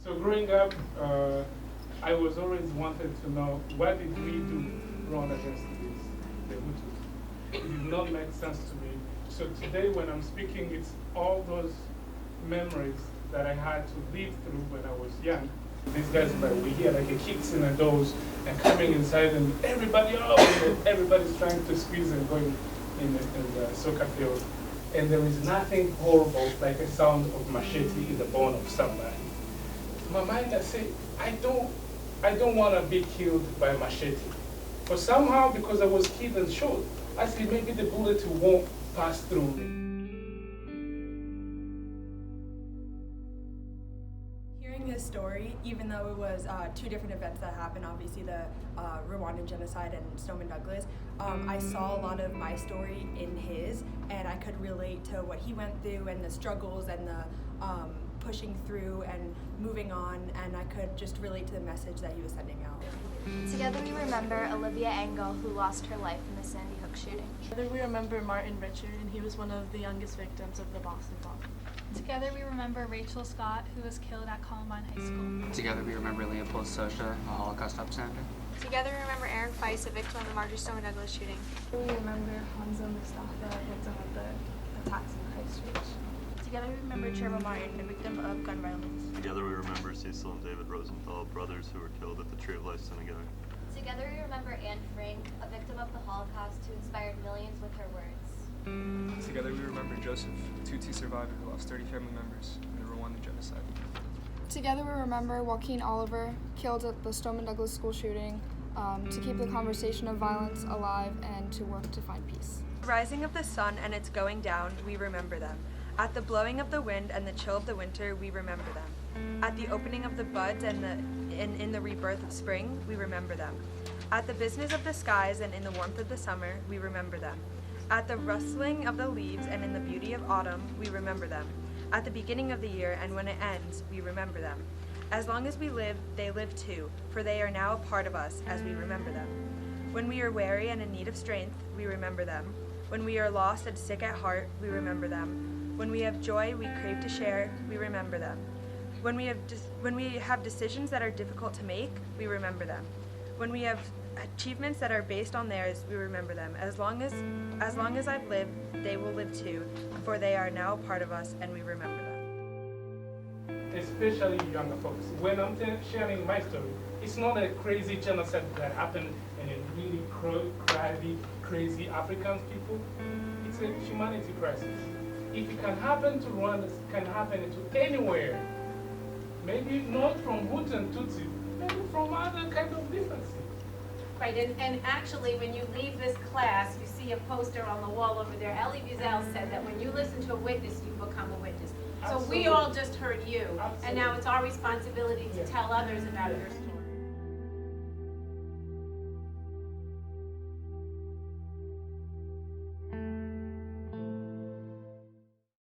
So growing up, I was always wanted to know what did we do wrong against the Hutus. It did not make sense to me. So today when I'm speaking, it's all those memories that I had to live through when I was young. These guys, like, we hear like a kicks in the doors and coming inside and everybody's trying to squeeze and going in the soccer field. And there is nothing horrible like a sound of machete in the bone of somebody. In my mind, I say, I don't want to be killed by a machete. But somehow, because I was kid and short, I said maybe the bullet won't pass through. Hearing his story, even though it was two different events that happened, obviously the Rwandan genocide and Stoneman Douglas, I saw a lot of my story in his, and I could relate to what he went through and the struggles and the pushing through and moving on, and I could just relate to the message that he was sending out. Together we remember Olivia Engel, who lost her life in the Sandy Hook shooting. Together we remember Martin Richard, and he was one of the youngest victims of the Boston bomb. Together we remember Rachel Scott, who was killed at Columbine High School. Together we remember Leopold Sosha, a Holocaust epicenter. Together we remember Aaron Feist, a victim of the Marjory Stoneman Douglas shooting. We remember Hamza Mustafa, a victim of the attacks in Christchurch. Together we remember Trevor Martin, a victim of gun violence. Together we remember Cecil and David Rosenthal, brothers who were killed at the Tree of Life Synagogue. Together we remember Anne Frank, a victim of the Holocaust who inspired millions with her words. Together we remember Joseph, a Tutsi survivor who lost 30 family members in the Rwandan genocide. Together we remember Joaquin Oliver, killed at the Stoneman Douglas school shooting, to keep the conversation of violence alive and to work to find peace. The rising of the sun and its going down, we remember them. At the blowing of the wind and the chill of the winter, we remember them. At the opening of the buds and in the rebirth of spring, we remember them. At the business of the skies and in the warmth of the summer, we remember them. At the rustling of the leaves and in the beauty of autumn, we remember them. At the beginning of the year and when it ends, we remember them. As long as we live, they live too, for they are now a part of us as we remember them. When we are weary and in need of strength, we remember them. When we are lost and sick at heart, we remember them. When we have joy we crave to share, we remember them. When we have decisions that are difficult to make, we remember them. When we have achievements that are based on theirs, we remember them. As long as I've lived, they will live too, for they are now a part of us and we remember them. Especially younger folks. When I'm sharing my story, it's not a crazy genocide that happened in a really crabby, crazy African people. It's a humanity crisis. If it can happen to Rwanda, it can happen to anywhere. Maybe not from Hutu and Tutsi, maybe from other kind of differences. Right, and actually when you leave this class, you see a poster on the wall over there. Elie Wiesel said that when you listen to a witness, you become a witness. So we all just heard you, and now it's our responsibility to tell others about your story.